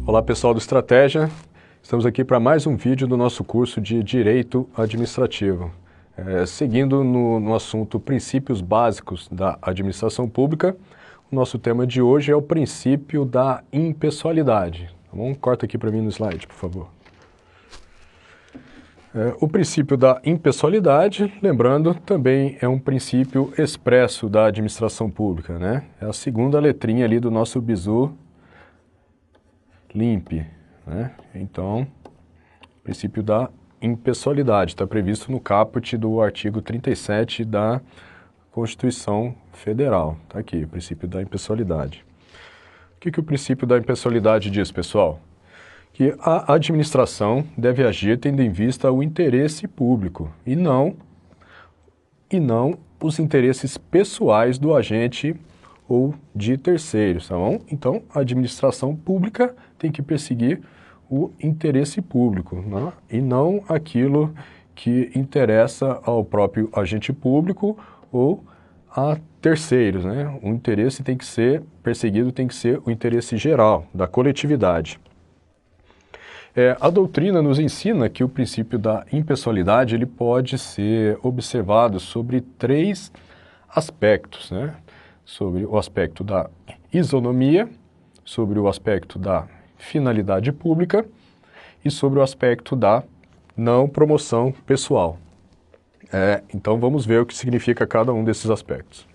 Olá pessoal do Estratégia, estamos aqui para mais um vídeo do nosso curso de Direito Administrativo. Seguindo no assunto Princípios Básicos da Administração Pública, o nosso tema de hoje é o princípio da impessoalidade. Tá bom? Corta aqui para mim no slide, por favor. O princípio da impessoalidade, lembrando, também é um princípio expresso da administração pública, né? É a segunda letrinha ali do nosso bizu LIMP, né? Então, o princípio da impessoalidade está previsto no caput do artigo 37 da Constituição Federal. Está aqui, o princípio da impessoalidade. O que o princípio da impessoalidade diz, pessoal? Que a administração deve agir tendo em vista o interesse público e não os interesses pessoais do agente ou de terceiros, tá bom? Então, a administração pública tem que perseguir o interesse público, né? E não aquilo que interessa ao próprio agente público ou a terceiros, né? O interesse tem que ser perseguido, tem que ser o interesse geral, da coletividade. A doutrina nos ensina que o princípio da impessoalidade ele pode ser observado sobre três aspectos, né? Sobre o aspecto da isonomia, sobre o aspecto da finalidade pública e sobre o aspecto da não promoção pessoal. Então vamos ver o que significa cada um desses aspectos.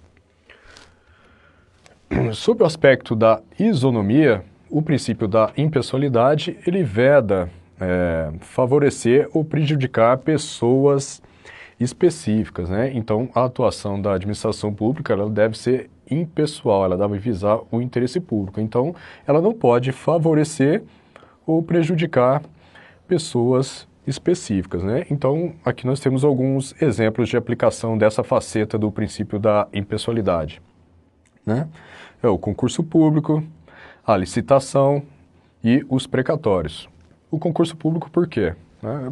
Sobre o aspecto da isonomia, o princípio da impessoalidade, ele veda favorecer ou prejudicar pessoas específicas, né? Então, a atuação da administração pública, ela deve ser impessoal, ela deve visar o interesse público. Então, ela não pode favorecer ou prejudicar pessoas específicas, né? Então, aqui nós temos alguns exemplos de aplicação dessa faceta do princípio da impessoalidade, né? É o concurso público, a licitação e os precatórios. O concurso público por quê?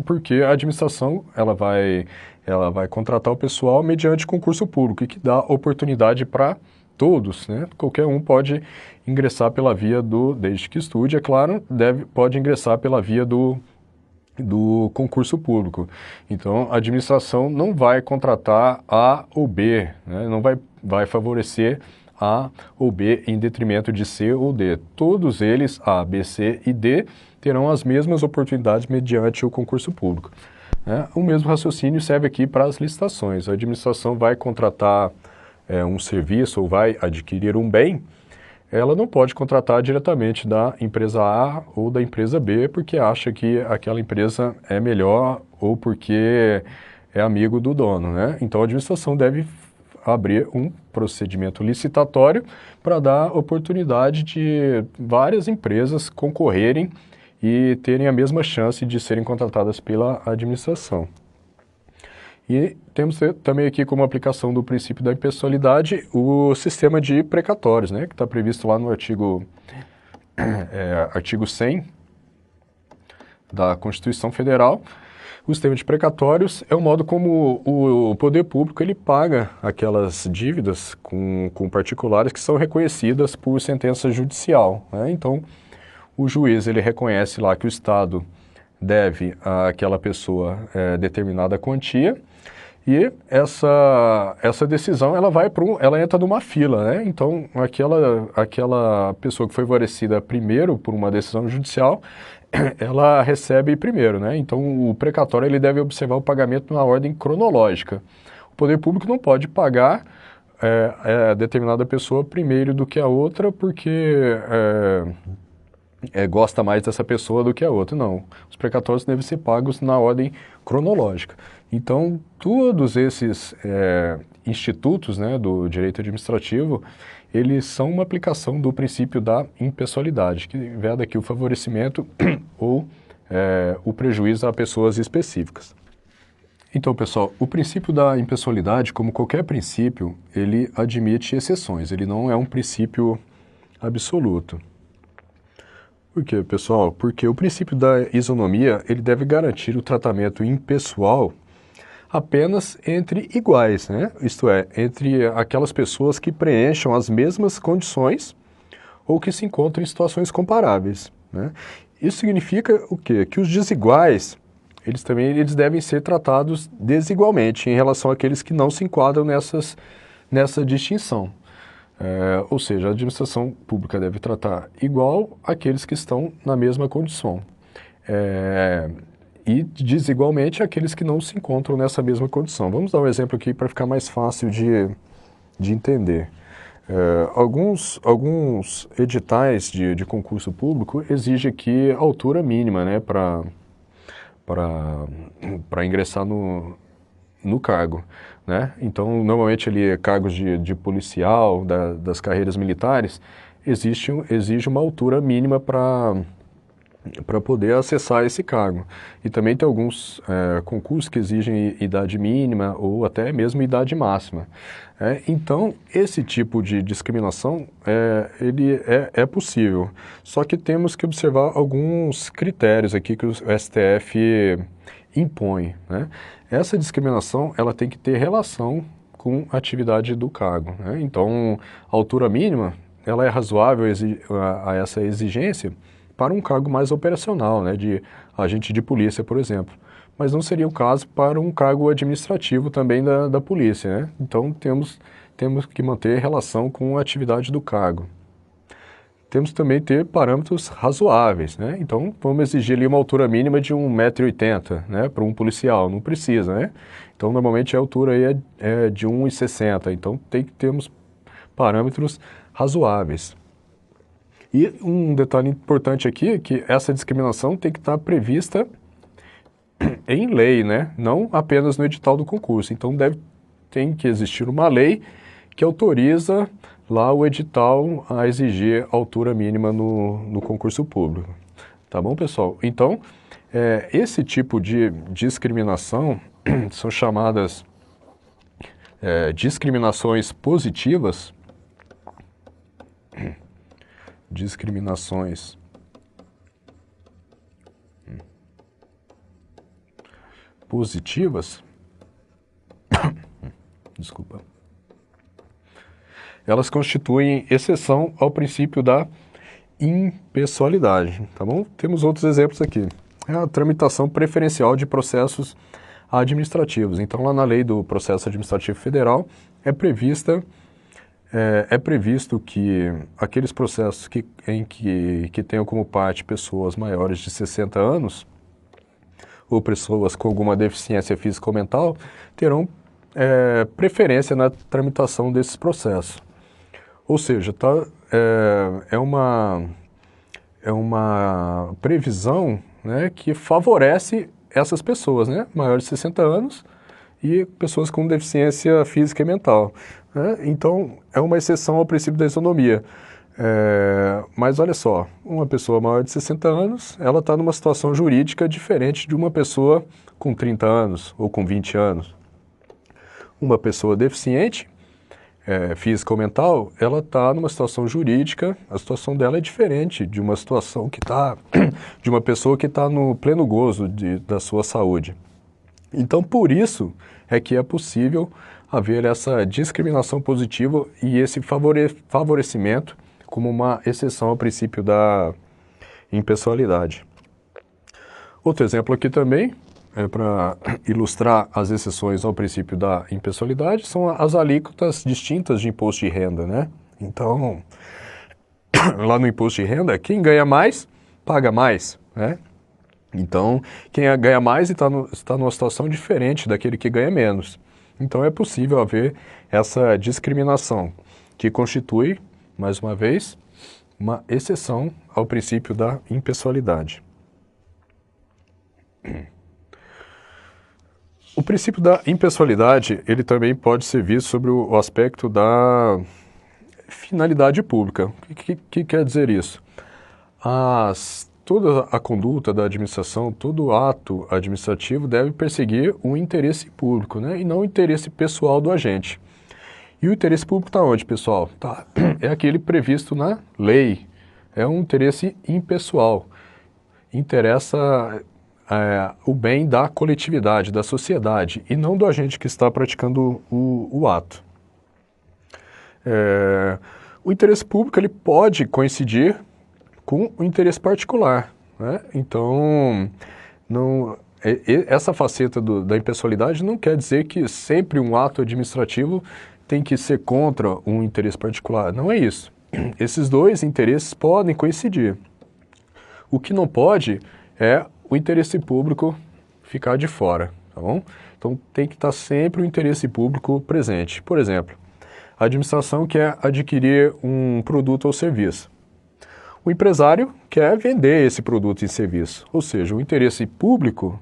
Porque a administração ela vai contratar o pessoal mediante concurso público e que dá oportunidade para todos, né? Qualquer um pode ingressar pela via desde que estude, é claro, pode ingressar pela via do concurso público. Então, a administração não vai contratar A ou B, né? Não vai favorecer A ou B em detrimento de C ou D. Todos eles, A, B, C e D, terão as mesmas oportunidades mediante o concurso público. O mesmo raciocínio serve aqui para as licitações. A administração vai contratar um serviço ou vai adquirir um bem, ela não pode contratar diretamente da empresa A ou da empresa B porque acha que aquela empresa é melhor ou porque é amigo do dono, né? Então, a administração deve abrir um procedimento licitatório para dar oportunidade de várias empresas concorrerem e terem a mesma chance de serem contratadas pela administração. E temos também aqui como aplicação do princípio da impessoalidade o sistema de precatórios, né, que está previsto lá no artigo 100 da Constituição Federal. O sistema de precatórios é o modo como o poder público ele paga aquelas dívidas com particulares que são reconhecidas por sentença judicial, né? Então, o juiz ele reconhece lá que o Estado deve àquela pessoa determinada quantia e essa decisão ela entra numa fila, né? Então, aquela pessoa que foi favorecida primeiro por uma decisão judicial ela recebe primeiro, né? Então, o precatório ele deve observar o pagamento na ordem cronológica. O poder público não pode pagar determinada pessoa primeiro do que a outra porque gosta mais dessa pessoa do que a outra. Não, os precatórios devem ser pagos na ordem cronológica. Então, todos esses institutos, né, do direito administrativo, eles são uma aplicação do princípio da impessoalidade, que veda aqui o favorecimento ou o prejuízo a pessoas específicas. Então, pessoal, o princípio da impessoalidade, como qualquer princípio, ele admite exceções, ele não é um princípio absoluto. Por quê, pessoal? Porque o princípio da isonomia, ele deve garantir o tratamento impessoal apenas entre iguais, né? Isto é, entre aquelas pessoas que preencham as mesmas condições ou que se encontram em situações comparáveis. né? Isso significa o quê? Que os desiguais, eles devem ser tratados desigualmente em relação àqueles que não se enquadram nessa distinção. Ou seja, a administração pública deve tratar igual aqueles que estão na mesma condição. E desigualmente aqueles que não se encontram nessa mesma condição. Vamos dar um exemplo aqui para ficar mais fácil de entender. Alguns editais de concurso público exigem aqui altura mínima, né, para ingressar no cargo, né? Então, normalmente ali cargos de policial, das carreiras militares, exige uma altura mínima para poder acessar esse cargo. E também tem alguns concursos que exigem idade mínima ou até mesmo idade máxima. Então, esse tipo de discriminação ele é possível. Só que temos que observar alguns critérios aqui que o STF impõe, né? Essa discriminação ela tem que ter relação com a atividade do cargo, né? Então, a altura mínima ela é razoável a essa exigência para um cargo mais operacional, né, de agente de polícia, por exemplo. Mas não seria o caso para um cargo administrativo também da polícia, né? Então, temos que manter relação com a atividade do cargo. Temos também que ter parâmetros razoáveis, né? Então, vamos exigir ali uma altura mínima de 1,80 m, né, para um policial, não precisa, né? Então, normalmente a altura aí é de 1,60 m, então tem que termos parâmetros razoáveis. E um detalhe importante aqui é que essa discriminação tem que estar prevista em lei, né? Não apenas no edital do concurso. Então tem que existir uma lei que autoriza lá o edital a exigir altura mínima no concurso público. Tá bom, pessoal? Então, esse tipo de discriminação são chamadas discriminações positivas. Discriminações positivas, desculpa, elas constituem exceção ao princípio da impessoalidade, tá bom? Temos outros exemplos aqui. É a tramitação preferencial de processos administrativos. Então, lá na lei do processo administrativo federal é previsto que aqueles processos que tenham como parte pessoas maiores de 60 anos ou pessoas com alguma deficiência física ou mental terão preferência na tramitação desses processos. Ou seja, é uma previsão, né, que favorece essas pessoas, né, maiores de 60 anos e pessoas com deficiência física e mental. Então, é uma exceção ao princípio da isonomia. Mas olha só, uma pessoa maior de 60 anos, ela está numa situação jurídica diferente de uma pessoa com 30 anos ou com 20 anos. Uma pessoa deficiente, física ou mental, ela está numa situação jurídica, a situação dela é diferente de uma situação de uma pessoa que está no pleno gozo da sua saúde. Então, por isso é que é possível haver essa discriminação positiva e esse favorecimento como uma exceção ao princípio da impessoalidade. Outro exemplo aqui também, para ilustrar as exceções ao princípio da impessoalidade, são as alíquotas distintas de imposto de renda, né? Então, lá no imposto de renda, quem ganha mais, paga mais, né? Então, quem ganha mais está numa situação diferente daquele que ganha menos. Então, é possível haver essa discriminação, que constitui, mais uma vez, uma exceção ao princípio da impessoalidade. O princípio da impessoalidade, ele também pode ser visto sobre o aspecto da finalidade pública. O que quer dizer isso? Toda a conduta da administração, todo ato administrativo deve perseguir um interesse público, né? E não o interesse pessoal do agente. E o interesse público está onde, pessoal? É aquele previsto na lei. É um interesse impessoal. Interessa o bem da coletividade, da sociedade, e não do agente que está praticando o ato. O interesse público ele pode coincidir com o interesse particular, né? Então, essa faceta da impessoalidade não quer dizer que sempre um ato administrativo tem que ser contra um interesse particular. Não é isso. Esses dois interesses podem coincidir. O que não pode é o interesse público ficar de fora, tá bom? Então tem que estar sempre o interesse público presente. Por exemplo, a administração quer adquirir um produto ou serviço. O empresário quer vender esse produto e serviço. Ou seja, o interesse público,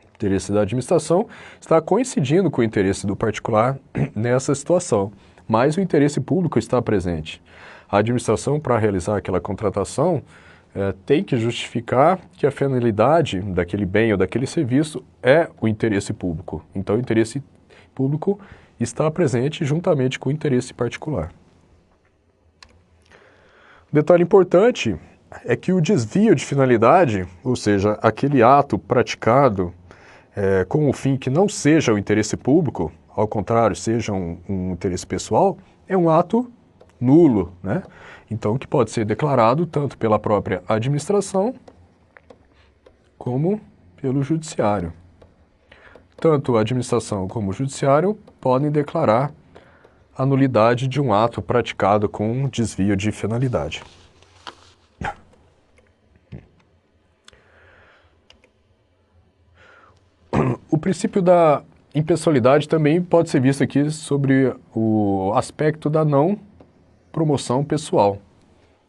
o interesse da administração, está coincidindo com o interesse do particular nessa situação. Mas o interesse público está presente. A administração, para realizar aquela contratação, tem que justificar que a finalidade daquele bem ou daquele serviço é o interesse público. Então, o interesse público está presente juntamente com o interesse particular. Detalhe importante é que o desvio de finalidade, ou seja, aquele ato praticado com o fim que não seja o interesse público, ao contrário, seja um interesse pessoal, é um ato nulo, né? Então, que pode ser declarado tanto pela própria administração como pelo judiciário. Tanto a administração como o judiciário podem declarar a nulidade de um ato praticado com desvio de finalidade. O princípio da impessoalidade também pode ser visto aqui sobre o aspecto da não promoção pessoal,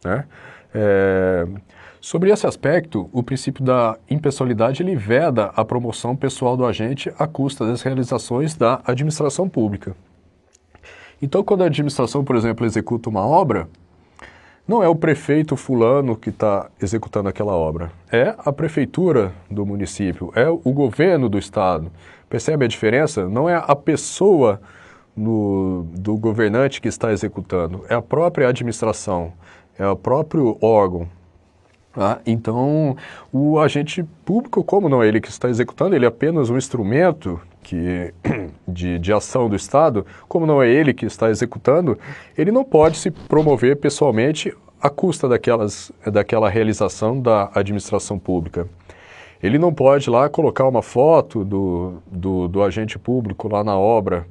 né? Sobre esse aspecto, o princípio da impessoalidade ele veda a promoção pessoal do agente à custa das realizações da administração pública. Então, quando a administração, por exemplo, executa uma obra, não é o prefeito fulano que está executando aquela obra, é a prefeitura do município, é o governo do estado. Percebe a diferença? Não é a pessoa do governante que está executando, é a própria administração, é o próprio órgão. Tá? Então, o agente público, como não é ele que está executando, ele é apenas um instrumento de ação do Estado, como não é ele que está executando, ele não pode se promover pessoalmente à custa daquela realização da administração pública. Ele não pode lá colocar uma foto do agente público lá na obra,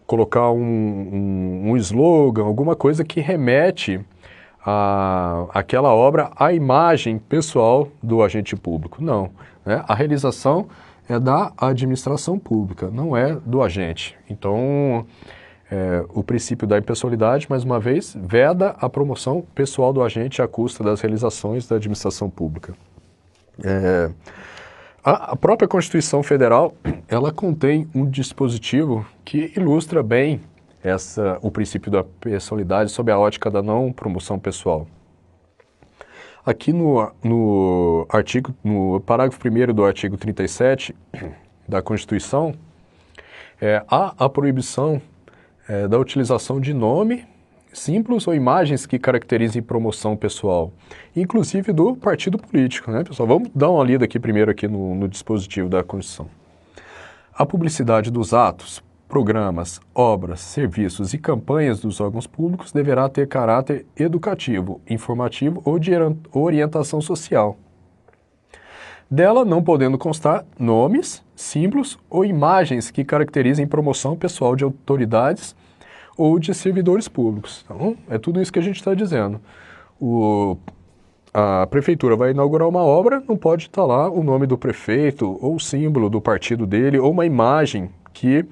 colocar um slogan, alguma coisa que remete aquela obra à imagem pessoal do agente público. Não, né? A realização é da administração pública, não é do agente. Então, o princípio da impessoalidade, mais uma vez, veda a promoção pessoal do agente à custa das realizações da administração pública. A própria Constituição Federal, ela contém um dispositivo que ilustra bem o princípio da pessoalidade sob a ótica da não promoção pessoal. Aqui no parágrafo 1º do artigo 37 da Constituição, há a proibição da utilização de nome, símbolos ou imagens que caracterizem promoção pessoal, inclusive do partido político, né, pessoal? Vamos dar uma lida aqui primeiro aqui no dispositivo da Constituição. A publicidade dos atos, programas, obras, serviços e campanhas dos órgãos públicos deverá ter caráter educativo, informativo ou de orientação social. Dela não podendo constar nomes, símbolos ou imagens que caracterizem promoção pessoal de autoridades ou de servidores públicos. Então, é tudo isso que a gente está dizendo. A prefeitura vai inaugurar uma obra, não pode estar lá o nome do prefeito ou o símbolo do partido dele ou uma imagem que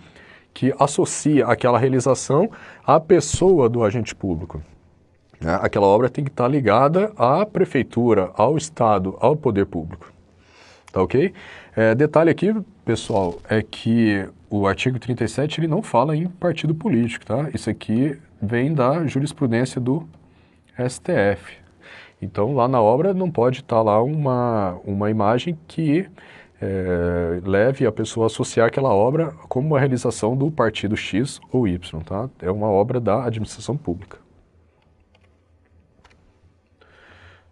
associa aquela realização à pessoa do agente público. Aquela obra tem que estar ligada à prefeitura, ao Estado, ao poder público. Tá ok? Detalhe aqui, pessoal, é que o artigo 37 ele não fala em partido político, tá? Isso aqui vem da jurisprudência do STF. Então, lá na obra não pode estar lá uma imagem que leve a pessoa a associar aquela obra como uma realização do partido X ou Y, tá? É uma obra da administração pública.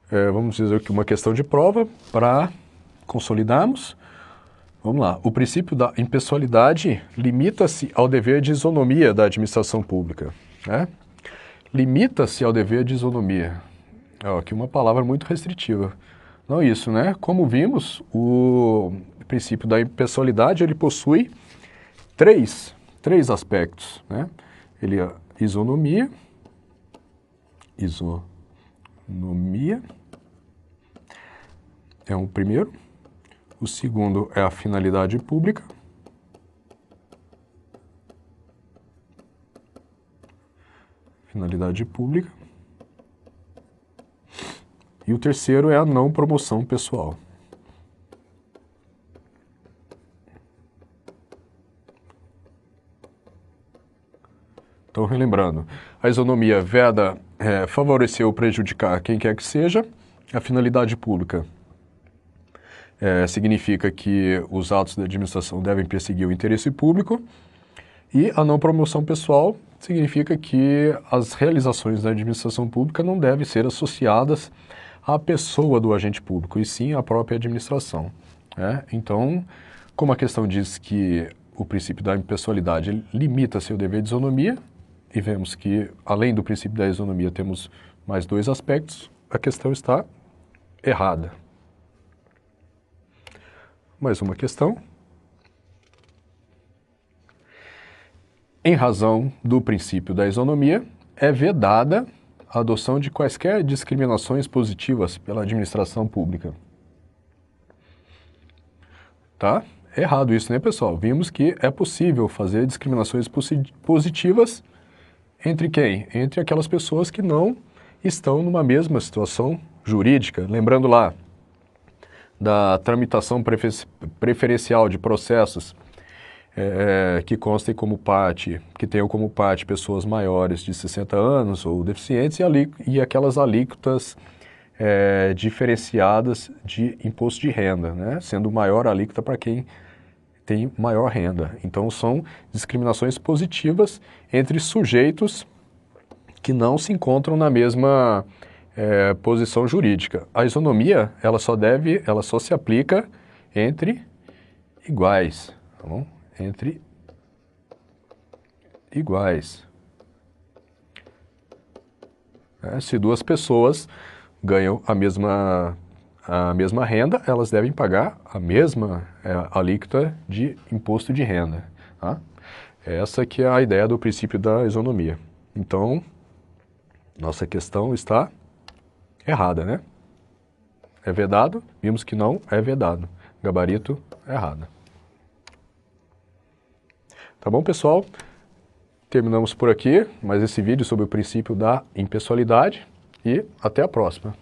Vamos dizer aqui uma questão de prova para consolidarmos. Vamos lá. O princípio da impessoalidade limita-se ao dever de isonomia da administração pública, né? Limita-se ao dever de isonomia. Ó, aqui uma palavra muito restritiva. Não isso, né? Como vimos, o princípio da impessoalidade, ele possui três aspectos, né? Ele é isonomia é o primeiro. O segundo é a finalidade pública. Finalidade pública. E o terceiro é a não promoção pessoal. Então, relembrando, a isonomia veda favorecer ou prejudicar quem quer que seja. A finalidade pública significa que os atos da administração devem perseguir o interesse público. E a não promoção pessoal significa que as realizações da administração pública não devem ser associadas à pessoa do agente público, e sim à própria administração. Então, como a questão diz que o princípio da impessoalidade limita seu dever de isonomia, e vemos que, além do princípio da isonomia, temos mais dois aspectos, a questão está errada. Mais uma questão. Em razão do princípio da isonomia, é vedada a adoção de quaisquer discriminações positivas pela administração pública. Tá? Errado isso, né, pessoal? Vimos que é possível fazer discriminações positivas entre quem? Entre aquelas pessoas que não estão numa mesma situação jurídica. Lembrando lá da tramitação preferencial de processos que constem como parte, que tenham como parte pessoas maiores de 60 anos ou deficientes e aquelas alíquotas diferenciadas de imposto de renda, né? Sendo maior a alíquota para quem tem maior renda. Então, são discriminações positivas entre sujeitos que não se encontram na mesma posição jurídica. A isonomia, ela só se aplica entre iguais, tá bom? Entre iguais. Se duas pessoas ganham a mesma renda, elas devem pagar a mesma alíquota de imposto de renda. Tá? Essa que é a ideia do princípio da isonomia. Então, nossa questão está errada, né? É vedado? Vimos que não é vedado. Gabarito errado. Tá bom, pessoal? Terminamos por aqui mais esse vídeo sobre o princípio da impessoalidade e até a próxima.